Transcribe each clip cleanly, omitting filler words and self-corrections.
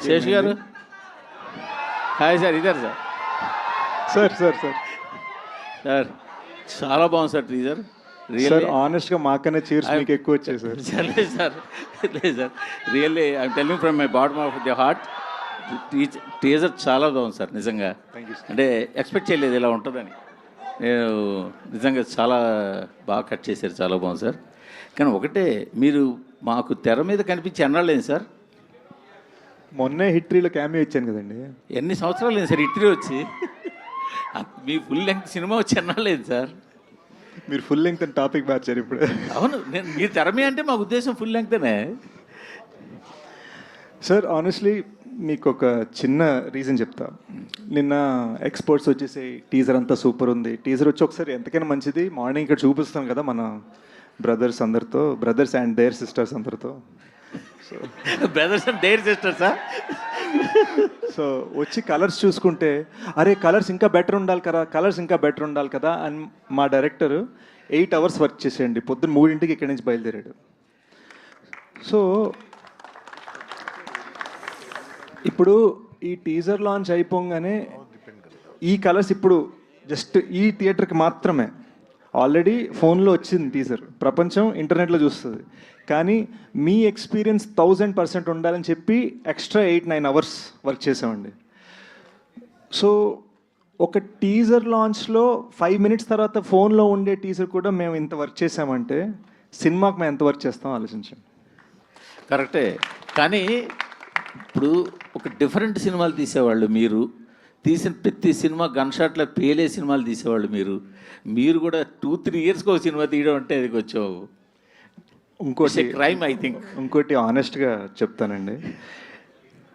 Sesh garu hi sir, ఇద్దరు sir. Sir sir sir sir చాలా బాగుంది సార్ టీజర్. సార్ ఆనెస్ట్గా మాకనే చీర్స్ మీకు ఎక్కువ వచ్చాయి సార్. లేదు సార్, లేదు sir, really I'm telling from my bottom of the heart. Teaser చాలా బాగుంది సార్ నిజంగా. అంటే ఎక్స్పెక్ట్ చేయలేదు ఇలా ఉంటుందని. నేను నిజంగా చాలా బాగా కట్ చేశారు, చాలా బాగుంది సార్. కానీ ఒకటే, మీరు మాకు తెర మీద కనిపించి ఎన్నాళ్ళేంది సార్? మొన్నే హిట్రీలో క్యామియో ఇచ్చాను కదండి. ఎన్ని సంవత్సరాలు లేదు సార్ హిట్రీ వచ్చి? మీ ఫుల్ లెంగ్త్ సినిమా వచ్చి ఎన్నాళ్ళేంది సార్? మీరు ఫుల్ లెంగ్త్ అని టాపిక్ మార్చారు ఇప్పుడు. అవును, నేను మీరు తెర మీద అంటే మా ఉద్దేశం ఫుల్ లెంగ్తేనే సార్. ఆనెస్ట్లీ మీకు ఒక చిన్న రీజన్ చెప్తా. నిన్న ఎక్స్పర్ట్స్ వచ్చేసి టీజర్ అంతా సూపర్ ఉంది, టీజర్ వచ్చి ఒకసారి ఎంతకైనా మంచిది మార్నింగ్ ఇక్కడ చూపిస్తాం కదా మన బ్రదర్స్ అందరితో, బ్రదర్స్ అండ్ దేర్ సిస్టర్స్ అందరితో. సో బ్రదర్స్ అండ్ దేర్ సిస్టర్సా? సో వచ్చి కలర్స్ చూసుకుంటే అరే కలర్స్ ఇంకా బెటర్ ఉండాలి కదా, కలర్స్ ఇంకా బెటర్ ఉండాలి కదా అని మా డైరెక్టర్ 8 hours వర్క్ చేసేయండి. పొద్దున్న 3 ఇక్కడి నుంచి బయలుదేరాడు. సో ఇప్పుడు ఈ టీజర్ లాంచ్ అయిపోగానే ఈ కలర్స్ ఇప్పుడు జస్ట్ ఈ థియేటర్కి మాత్రమే. ఆల్రెడీ ఫోన్లో వచ్చింది టీజర్, ప్రపంచం ఇంటర్నెట్లో చూస్తుంది. కానీ మీ ఎక్స్పీరియన్స్ 1000% ఉండాలని చెప్పి ఎక్స్ట్రా 8-9 hours వర్క్ చేసామండి. సో ఒక టీజర్ లాంచ్లో 5 minutes తర్వాత ఫోన్లో ఉండే టీజర్ కూడా మేము ఇంత వర్క్ చేసామంటే సినిమాకి మేము ఎంత వర్క్ చేస్తామో ఆలోచించండి. కరెక్టే. కానీ ఇప్పుడు ఒక డిఫరెంట్ సినిమాలు తీసేవాళ్ళు మీరు, తీసిన ప్రతి సినిమా గన్ షాట్లో పేలే సినిమాలు తీసేవాళ్ళు మీరు కూడా 2-3 yearsకి ఒక సినిమా తీయడం అంటే అది కొంచెం ఇంకోటి క్రైమ్ ఐ థింక్. ఇంకోటి ఆనెస్ట్గా చెప్తానండి,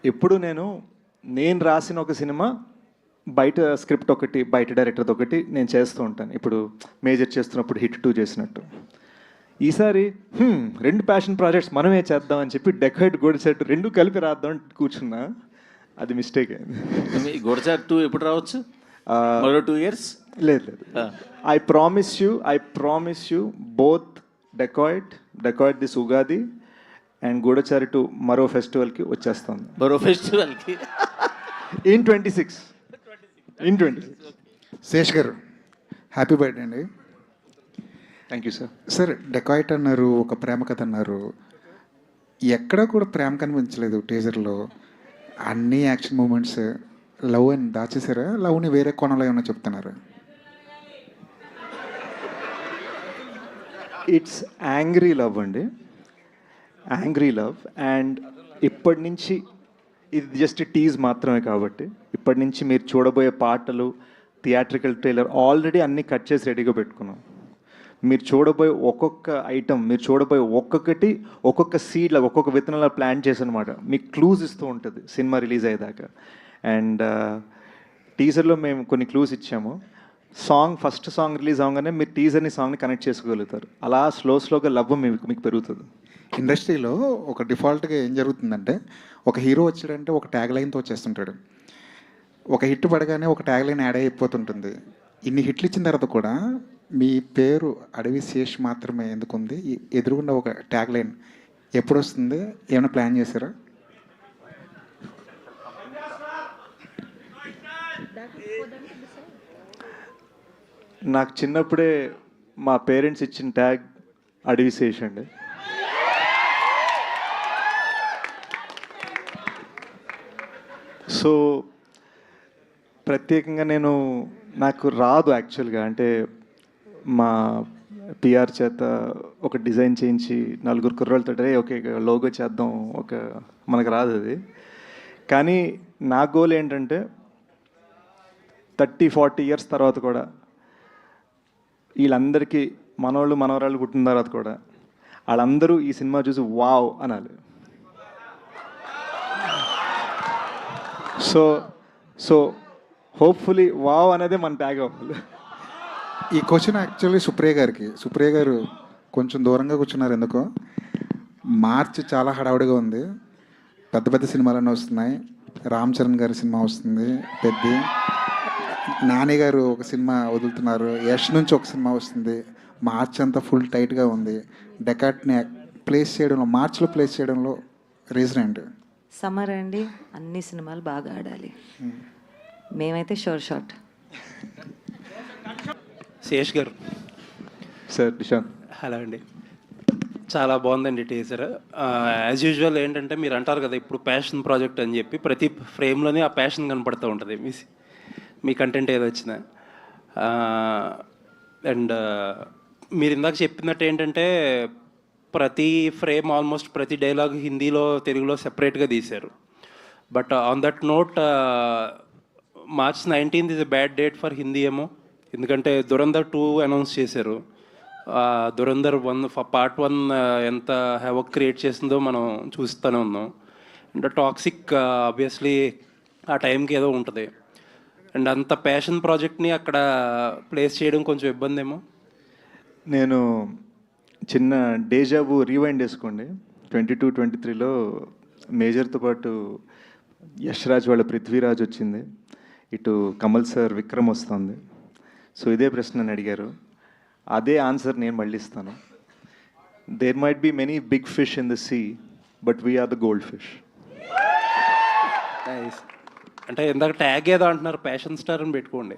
ఎప్పుడు నేను రాసిన ఒక సినిమా బయట స్క్రిప్ట్ ఒకటి, బయట డైరెక్టర్ది ఒకటి నేను చేస్తూ ఉంటాను. ఇప్పుడు మేజర్ చేస్తున్నప్పుడు హిట్ 2 చేసినట్టు ఈసారి 2 ప్యాషన్ ప్రాజెక్ట్స్ మనమే చేద్దాం అని చెప్పి డెకాయిడ్ గోడిసెట్ 2 కలిపి రాద్దాం అని కూర్చున్నా. అది మిస్టేక్ అయింది. గోడిసెట్ 2 ఎప్పుడు రావచ్చు? మరో 2 years? లేదు. I promise you both decided this Ugadi and Goodachari 2 మరో ఫెస్టివల్కి వచ్చేస్తుంది. మరో ఫెస్టివల్కి ఇన్ 26. శేష్ గారు హ్యాపీ బర్త్డే అండి. Thank you sir. Sir dacoit అన్నారు, ఒక ప్రేమ కథ అన్నారు, ఎక్కడా కూడా ప్రేమ కనిపించలేదు టీజర్లో. అన్ని యాక్షన్ మూమెంట్స్, లవ్ అని దాచేసారా? లవ్ని వేరే కోణంలో ఏమన్నా చెప్తున్నారు? ఇట్స్ యాంగ్రీ లవ్ అండి, యాంగ్రీ లవ్. అండ్ ఇప్పటి నుంచి ఇది జస్ట్ టీజ్ మాత్రమే కాబట్టి ఇప్పటి నుంచి మీరు చూడబోయే పాటలు, థియేట్రికల్ ట్రైలర్ ఆల్రెడీ అన్నీ కట్ చేసి రెడీగా పెట్టుకున్నాం. మీరు చూడబోయే ఒక్కొక్క ఐటమ్, మీరు చూడబోయే ఒక్కొక్కటి ఒక్కొక్క సీడ్లో, ఒక్కొక్క విత్తనాలు ప్లాన్ చేసి అనమాట మీకు క్లూజ్ ఇస్తూ ఉంటుంది సినిమా రిలీజ్ అయ్యేదాకా. అండ్ టీజర్లో మేము కొన్ని క్లూస్ ఇచ్చాము. ఫస్ట్ సాంగ్ రిలీజ్ అవగానే మీరు టీజర్ని సాంగ్ని కనెక్ట్ చేసుకోగలుగుతారు. అలా స్లోగా లవ్ మీకు పెరుగుతుంది. ఇండస్ట్రీలో ఒక డిఫాల్ట్గా ఏం జరుగుతుందంటే, ఒక హీరో వచ్చాడంటే ఒక ట్యాగ్ లైన్తో వచ్చేస్తుంటాడు. ఒక హిట్ పడగానే ఒక ట్యాగ్ లైన్ యాడ్ అయిపోతుంటుంది. ఇన్ని హిట్లు ఇచ్చిన తర్వాత కూడా మీ పేరు అడవి శేష్ మాత్రమే ఎందుకుంది? ఎదురుగుండా ఒక ట్యాగ్ లైన్ ఎప్పుడు వస్తుంది? ఏమైనా ప్లాన్ చేశారా? నాకు చిన్నప్పుడే మా పేరెంట్స్ ఇచ్చిన ట్యాగ్ అడవి శేష్ అండి. సో ప్రత్యేకంగా నాకు రాదు యాక్చువల్గా. అంటే మా పిఆర్ చేత ఒక డిజైన్ చేయించి 4 కుర్రోళ్ళతో ఓకే లోగో చేద్దాం, మనకు రాదు అది. కానీ నా గోల్ ఏంటంటే 30-40 years తర్వాత కూడా వీళ్ళందరికీ మనవరాళ్ళు పుట్టిన తర్వాత కూడా వాళ్ళందరూ ఈ సినిమా చూసి వావ్ అనాలి. సో హోప్ఫుల్లీ వావ్ అనేది మన ట్యాగ్ అవ్వాలి. ఈ క్వశ్చన్ యాక్చువల్లీ సుప్రియ గారు కొంచెం దూరంగా కూర్చున్నారు ఎందుకో. మార్చి చాలా హడావుడిగా ఉంది, పెద్ద సినిమాలన్నీ వస్తున్నాయి. రామ్ చరణ్ గారి సినిమా వస్తుంది, పెద్ద నాని గారు ఒక సినిమా వదులుతున్నారు, యష్ నుంచి ఒక సినిమా వస్తుంది. మార్చ్ అంతా ఫుల్ టైట్గా ఉంది. డెకాట్ని మార్చిలో ప్లేస్ చేయడంలో రీజన్ ఏంటి? సమ్మర్ అండి, అన్ని సినిమాలు బాగా ఆడాలి. మేమైతే షోర్ షాట్. శేష్ గారు, సార్ నిశాంత్. హలో అండి. చాలా బాగుందండి టీజర్. యాజ్ యూజువల్ ఏంటంటే మీరు అంటారు కదా ఇప్పుడు ప్యాషన్ ప్రాజెక్ట్ అని చెప్పి, ప్రతి ఫ్రేమ్లోనే ఆ ప్యాషన్ కనపడుతూ ఉంటుంది మీ కంటెంట్ ఏదో వచ్చినా. అండ్ మీరు ఇందాక చెప్పినట్టు ఏంటంటే ప్రతి ఫ్రేమ్, ఆల్మోస్ట్ ప్రతి డైలాగ్ హిందీలో తెలుగులో సెపరేట్గా తీశారు. But on that note, March 19th is a bad date for Hindi ఏమో, ఎందుకంటే దురంధర్ 2 అనౌన్స్ చేశారు. దురంధర్ 1 పార్ట్ 1 ఎంత హ్యావక్ క్రియేట్ చేసిందో మనం చూస్తూనే ఉన్నాం. అండ్ టాక్సిక్ ఆబ్వియస్లీ ఆ టైంకి ఏదో ఉంటుంది. అండ్ అంత ప్యాషన్ ప్రాజెక్ట్ని అక్కడ ప్లేస్ చేయడం కొంచెం ఇబ్బంది ఏమో. నేను చిన్న డేజాబు రీవైండ్ వేసుకోండి. 22-23లో మేజర్తో పాటు యశ్రాజ్ వాళ్ళ పృథ్వీరాజ్ వచ్చింది, ఇటు కమల్ సార్ విక్రమ్ వస్తుంది. సో ఇదే ప్రశ్న నన్ను అడిగారు, అదే ఆన్సర్ నేను మళ్ళీ ఇస్తాను. There might be many big fish in the sea, but we're the gold fish. అంటే ఇందాక ట్యాగ్ ఏదో అంటున్నారు, ప్యాషన్ స్టార్ అని పెట్టుకోండి.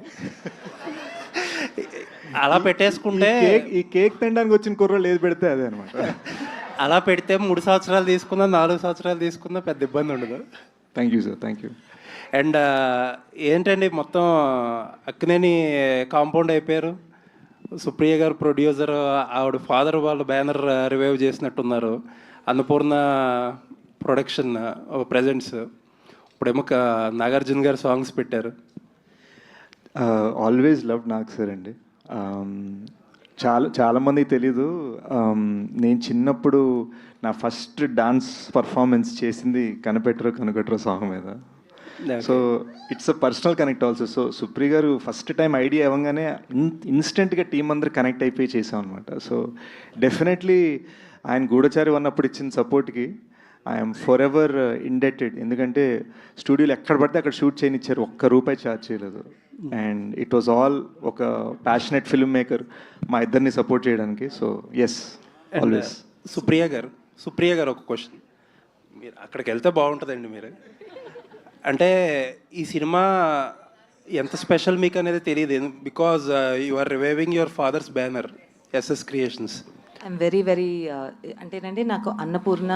అలా పెట్టేసుకుంటే ఈ కేక్ తినడానికి వచ్చిన కుర్రోళ్ళు ఏది పెడితే అదే అనమాట. అలా పెడితే 3 సంవత్సరాలు తీసుకున్నా 4 సంవత్సరాలు తీసుకున్నా పెద్ద ఇబ్బంది ఉండదు. Thank you sir, thank you. And ఏంటండి మొత్తం అక్కినేని కాంపౌండ్ అయిపోయారు. సుప్రియ గారు ప్రొడ్యూసర్, ఆవిడ ఫాదర్ వాళ్ళ బ్యానర్ రివైవ్ చేసినట్టున్నారు. అన్నపూర్ణ ప్రొడక్షన్ ప్రెజెంట్స్, ఇప్పుడేమో నాగార్జున గారు సాంగ్స్ పెట్టారు. ఆల్వేస్ లవ్ నాగ్ సార్ అండి. చాలామందికి తెలీదు, నేను చిన్నప్పుడు నా ఫస్ట్ డాన్స్ పర్ఫార్మెన్స్ చేసింది కనిపెట్టరు సాంగ్ మీద. So it's a personal connect also. So Supriya గారు ఫస్ట్ టైం ఐడియా ఇవ్వగానే ఇన్స్టెంట్గా టీం అందరూ కనెక్ట్ అయిపోయి చేసాం అనమాట. సో డెఫినెట్లీ ఆయన గూఢచారి ఉన్నప్పుడు ఇచ్చిన సపోర్ట్కి ఐఎమ్ ఫర్ ఎవర్ ఇండెటెడ్. ఎందుకంటే స్టూడియోలో ఎక్కడ పడితే అక్కడ షూట్ చేయనిచ్చారు, ₹1 ఛార్జ్ చేయలేదు. అండ్ ఇట్ వాజ్ ఆల్ ఒక ప్యాషనెట్ ఫిల్మ్ మేకర్ మా ఇద్దరిని సపోర్ట్ చేయడానికి. So yes, always. సుప్రియ గారు ఒక క్వశ్చన్, మీరు అక్కడికి వెళ్తే బాగుంటుందండి. మీరు అంటే ఈ సినిమా ఎంత స్పెషల్ మీకు అనేది తెలియదు, because you are reviving your father's banner SS creations. I'm very అంటేనండి, నాకు అన్నపూర్ణ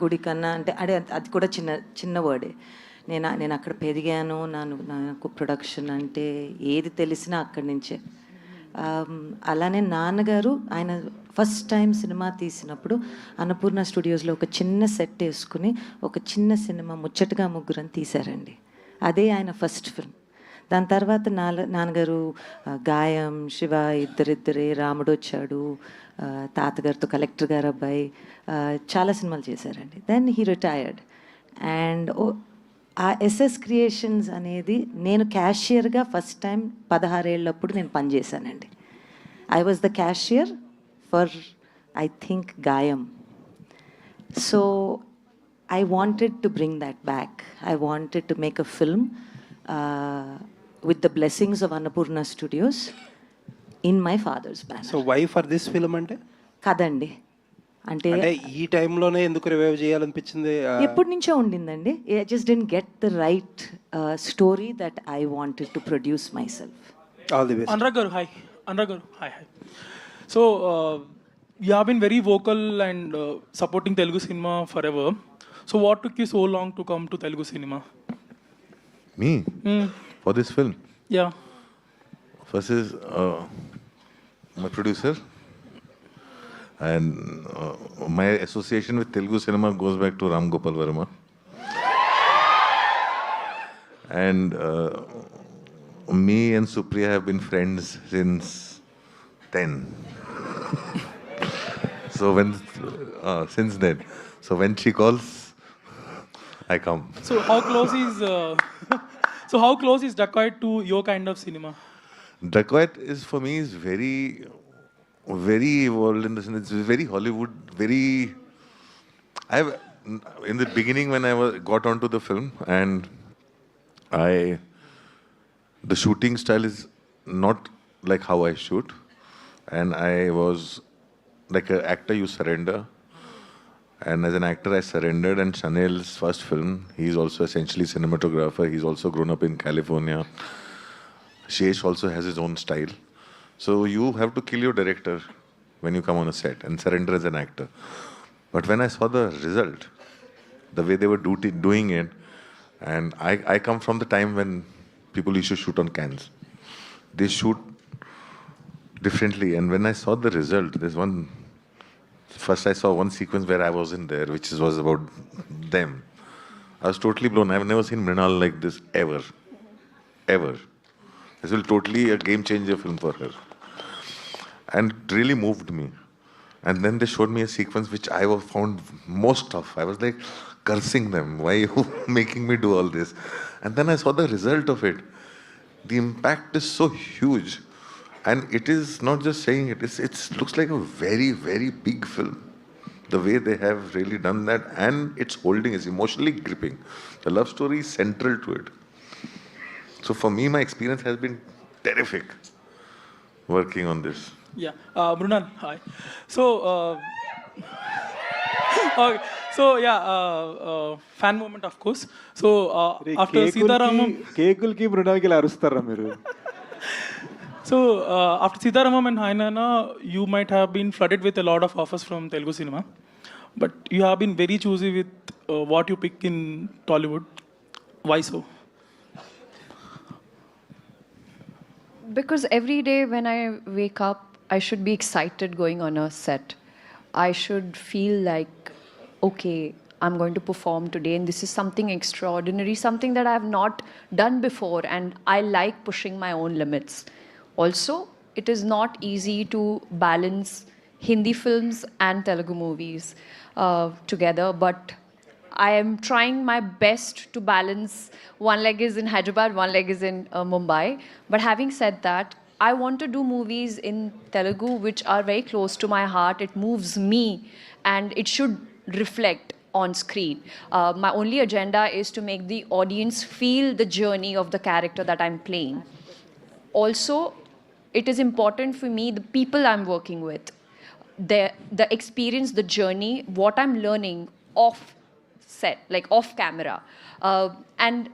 గుడి కన్నా అంటే అది కూడా చిన్న వర్డే. నేను అక్కడ పెరిగాను. నాకు ప్రొడక్షన్ అంటే ఏది తెలిసినా అక్కడి నుంచే. అలానే నాన్నగారు ఆయన ఫస్ట్ టైం సినిమా తీసినప్పుడు అన్నపూర్ణ స్టూడియోస్లో ఒక చిన్న సెట్ వేసుకుని ఒక చిన్న సినిమా ముచ్చటగా ముగ్గురని తీశారండి. అదే ఆయన ఫస్ట్ ఫిల్మ్. దాని తర్వాత నాన్నగారు గాయం, శివ, ఇద్దరిద్దరే, రాముడు వచ్చాడు, తాతగారితో కలెక్టర్ గారు అబ్బాయి, చాలా సినిమాలు చేశారండి. Then he retired. అండ్ ఆ ఎస్ఎస్ క్రియేషన్స్ అనేది నేను క్యాషియర్గా ఫస్ట్ టైం 16 ఏళ్ళప్పుడు నేను పనిచేశానండి. I was the cashier for I think గాయం. So I wanted to bring that back. I wanted to make a film with the blessings of Annapurna Studios in my father's banner. So why for this film అంటే కదండి, అంటే ఈ టైంలోనే ఎందుకు revive చేయాలనిపించింది? ఎప్పటి నుంచో ఉండిందండి. I just didn't get the right story that I wanted to produce my self. All the best. Anurag garu, hi. So you have been very vocal and supporting Telugu cinema forever. So what took you so long to come to Telugu cinema? Me? For this film? Yeah. First is my producer, and my association with Telugu cinema goes back to Ram Gopal Verma. And me and Supriya have been friends since 10. So since then, so when she calls, I come. So how close is Dacoit to your kind of cinema? Dacoit is for me is very, very evolved in the sense it's very Hollywood, very. In the beginning when I got onto the film, and the shooting style is not like how I shoot, and I was like an actor, you surrender. And as an actor, I surrendered. And Chanel's first film, he's also essentially cinematographer. He's also grown up in California. Shesh also has his own style. So you have to kill your director when you come on a set and surrender as an actor. But when I saw the result, the way they were doing it, and I come from the time when people used to shoot on cans. They shoot differently. And when I saw the result, first I saw one sequence where I wasn't there, which was about them. I was totally blown. I've never seen Mrinal like this ever. Ever. This will totally a game changer film for her. And it really moved me. And then they showed me a sequence which I found most tough. I was like cursing them. Why are you making me do all this? And then I saw the result of it. The impact is so huge. And it is not just saying it, it looks like a very, very big film. The way they have really done that, and its holding is emotionally gripping. The love story is central to it. So for me, my experience has been terrific working on this. Yeah, Brunal, hi. So, okay. So yeah, fan moment, of course. So after Sitaramam, కేకులకి మృణాలకి ఇలా అరుస్తారా మీరు? so after Sitaramam and Hainana, you might have been flooded with a lot of offers from Telugu cinema, but you have been very choosy with what you pick in Tollywood. Why so? Because every day when I wake up, I should be excited going on a set. I should feel like, okay, I'm going to perform today, and this is something extraordinary, something that I have not done before, and I like pushing my own limits. Also, it is not easy to balance Hindi films and Telugu movies together, but I am trying my best to balance. One leg is in Hyderabad, one leg is in Mumbai. But having said that, I want to do movies in Telugu which are very close to my heart. It moves me and it should reflect on screen. My only agenda is to make the audience feel the journey of the character that I'm playing. Also, it is important for me, the people I'm working with, the experience, the journey, what I'm learning off set, like off camera. And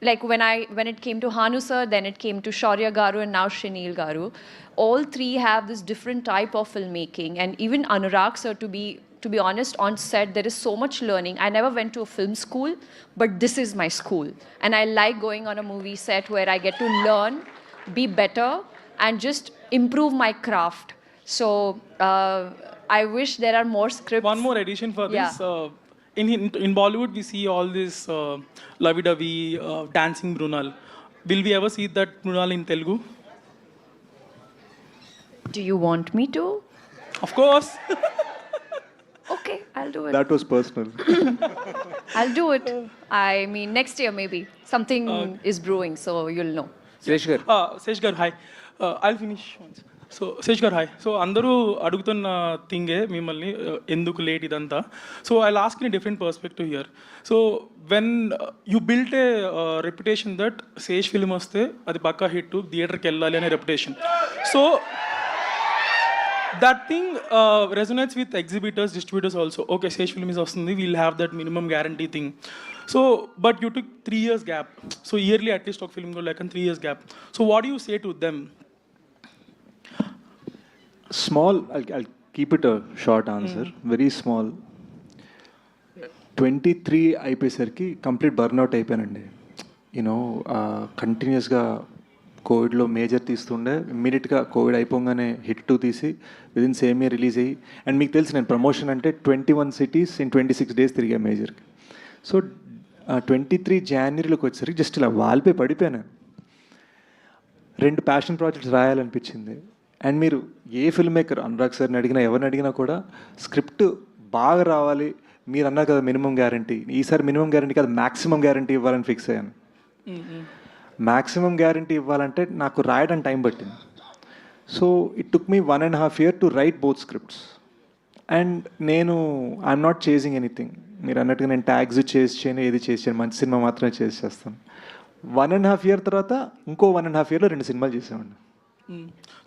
like when it came to Hanu sir, then it came to Shaurya Garu, and now Shinil Garu. All three have this different type of filmmaking, and even Anurag sir, to be honest, on set there is so much learning. I never went to a film school, but this is my school, and I like going on a movie set where I get to learn, be better, and just improve my craft. So I wish there are more scripts. One more addition for this. Yeah. In Bollywood, we see all this lovey-dovey dancing Brunal. Will we ever see that Brunal in Telugu? Do you want me to? Of course. Okay, I'll do it. That was personal. I'll do it. I mean, next year maybe. Something is brewing, so you'll know. Sesh garu hi I'll finish so Sesh garu hi so అందరూ అడుగుతున్న థింగే మిమ్మల్ని ఎందుకు late ఇదంతా so I ask in different perspective here so when you built a reputation that Sesh film వస్తే అది పక్కా hit థియేటర్కి వెళ్ళాలి అనే reputation so that thing resonates with exhibitors, distributors also. Okay, Sesh film is vasundi, we'll have that minimum guarantee thing. So, but you took 3 years gap. So yearly at least of film go like 3 years gap. So what do you say to them? Small, I'll keep it a short answer. Very small. 23 అయిపోయేసరికి complete burnout అయిపోయానండి. You know కంటిన్యూస్గా కోవిడ్లో major తీస్తుండే ఇమ్మీడియట్గా Covid అయిపోగానే hit 2 తీసి within same year release అయ్యి and మీకు తెలిసి నేను ప్రమోషన్ అంటే 21 cities in 26 days తిరిగా మేజర్కి. సో 23 Januaryలోకి వచ్చేసరికి జస్ట్ ఇలా వాల్పే పడిపోయాను. 2 ప్యాషన్ ప్రాజెక్ట్స్ రాయాలనిపించింది. అండ్ మీరు ఏ ఫిల్మ్ మేకర్ అనురాగ్ సార్ని అడిగినా ఎవరిని అడిగినా కూడా స్క్రిప్ట్ బాగా రావాలి, మీరు అన్నారు కదా మినిమం గ్యారంటీ, ఈసారి మినిమం గ్యారంటీ కాదు మ్యాక్సిమం గ్యారంటీ ఇవ్వాలని ఫిక్స్ అయ్యాను. మ్యాక్సిమం గ్యారంటీ ఇవ్వాలంటే నాకు రాయడానికి టైం పట్టింది. So it took me 1.5 years to right both scripts. And నేను ఐఎమ్ నాట్ చేసింగ్ ఎనీథింగ్. మీరు అన్నట్టుగా నేను ట్యాగ్స్ చేసి చేయను, ఏది చేసి చేయను, మంచి సినిమా మాత్రమే చేసి చేస్తాను. 1.5 years తర్వాత ఇంకో 1.5 yearsలో 2 సినిమాలు చేసామండి.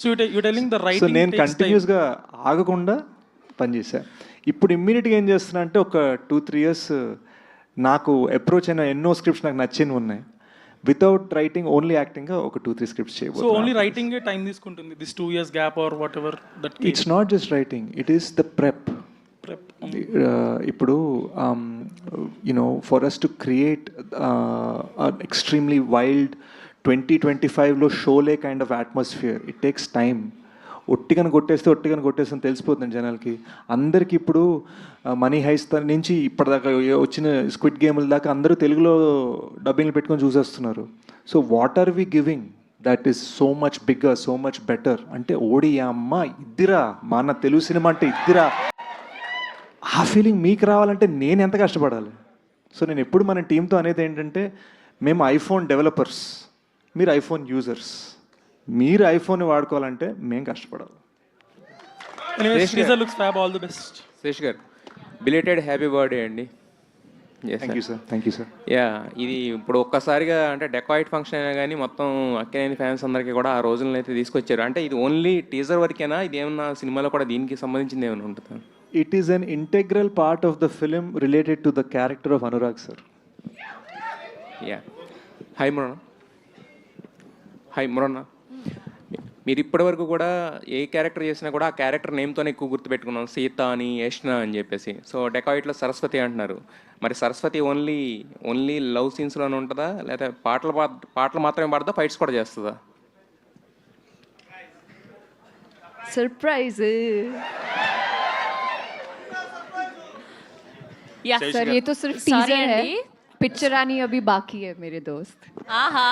So you telling the right. So నేను కంటిన్యూస్గా ఆగకుండా పనిచేశాను. ఇప్పుడు ఇమ్మీడియట్గా ఏం చేస్తున్నా అంటే ఒక 2-3 ఇయర్స్ నాకు అప్రోచ్ అయిన ఎన్నో స్క్రిప్ట్స్ నాకు నచ్చినవి ఉన్నాయి. వితౌట్ రైటింగ్ ఓన్లీ యాక్టింగ్గా ఒక 2-3 స్క్రిప్ట్స్ సో చేయబోతున్నాను. ఓన్లీ రైటింగ్ టైం తీసుకుంటుంది this 2 years gap or whatever that it's not just writing, it is the prep. ఇప్పుడు you know for us to create extremely wild 2025లో Sholay kind of atmosphere, it takes time. ఒట్టిగని కొట్టేస్తే తెలిసిపోతుంది జనాలకి. అందరికీ ఇప్పుడు money heist నుంచి ఇప్పటిదాకా వచ్చిన స్క్విడ్ గేమ్ల దాకా అందరూ తెలుగులో డబ్బింగ్లు పెట్టుకొని చూసేస్తున్నారు. So what are we giving that is so much bigger, so much better అంటే ఓడి అమ్మ ఇద్దిరా, మన తెలుగు సినిమా అంటే ఇద్దిరా, ఆ ఫీలింగ్ మీకు రావాలంటే నేను ఎంత కష్టపడాలి. సో నేను ఎప్పుడు మన టీంతో అనేది ఏంటంటే, మేము ఐఫోన్ డెవలపర్స్, మీరు ఐఫోన్ యూజర్స్. మీరు ఐఫోన్ వాడుకోవాలంటే మేము కష్టపడాలి. Teaser looks fab, all the best. Sesh garu, belated happy birthday అండి. Thank you sir, thank you sir. Yeah, ఇది ఇప్పుడు ఒక్కసారిగా అంటే డెకాయిట్ ఫంక్షన్ అయినా కానీ మొత్తం అక్కినేని ఫ్యాన్స్ అందరికీ కూడా ఆ రోజులను అయితే తీసుకొచ్చారు. అంటే ఇది ఓన్లీ టీజర్ వరకేనా, ఇది ఏమన్నా సినిమాలో కూడా దీనికి సంబంధించింది ఏమైనా ఉంటుందా? It is an integral part of the film related to the character of Anurag sir. Yeah. Hi మురన్న, మీరు ఇప్పటివరకు కూడా ఏ క్యారెక్టర్ చేసినా కూడా ఆ క్యారెక్టర్ నేమ్తోనే ఎక్కువ గుర్తుపెట్టుకున్నాం, సీత అని, యష్ణ అని చెప్పేసి. సో డెకాయిట్లో సరస్వతి అంటున్నారు, మరి సరస్వతి ఓన్లీ లవ్ సీన్స్లోనే ఉంటుందా, లేదా పాటలు మాత్రమే పాడదా, ఫైట్స్ కూడా చేస్తుందా? सरप्राइज. या सर ये तो सिर्फ टीजर है, पिक्चर आनी अभी बाकी है मेरे दोस्त. ఆహా,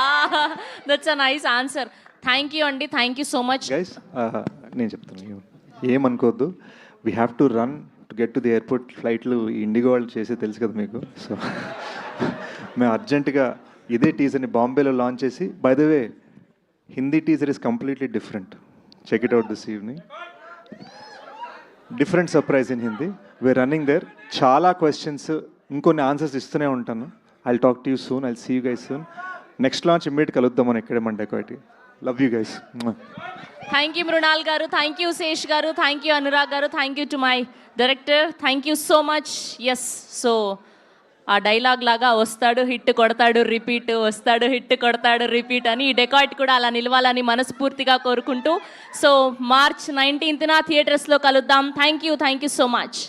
that's a nice answer. Thank you అండి, thank you so much. Guys నేను చెప్తాను, ఏమనుకోవద్దు. We have to run to get to the airport. ఫ్లైట్లు ఇండిగో వాళ్ళు చేసే తెలుసు కదా మీకు. సో మేము అర్జెంటుగా ఇదే టీజర్ని బాంబేలో లాంచ్ చేసి, by the way Hindi teaser is completely different. Check it out this evening. Different surprise in Hindi. We're running there. చాలా క్వశ్చన్స్, ఇంకొన్ని ఆన్సర్స్ ఇస్తూనే ఉంటాను. I talk to you soon, I see you guys soon. Next launch immediate కలుద్దాం మనం ఇక్కడే మన Dacoity. Love you guys. Thank you Mrunal garu, thank you Sesh garu, thank you Anurag garu, thank you to my director, thank you so much. Yes, so ఆ dialogue లాగా వస్తాడు hit కొడతాడు repeat, వస్తాడు hit కొడతాడు రిపీట్ అని ఈ డెకాయిట్ కూడా అలా నిలవాలని మనస్ఫూర్తిగా కోరుకుంటూ, సో March 19th థియేటర్స్లో కలుద్దాం. Thank you so much.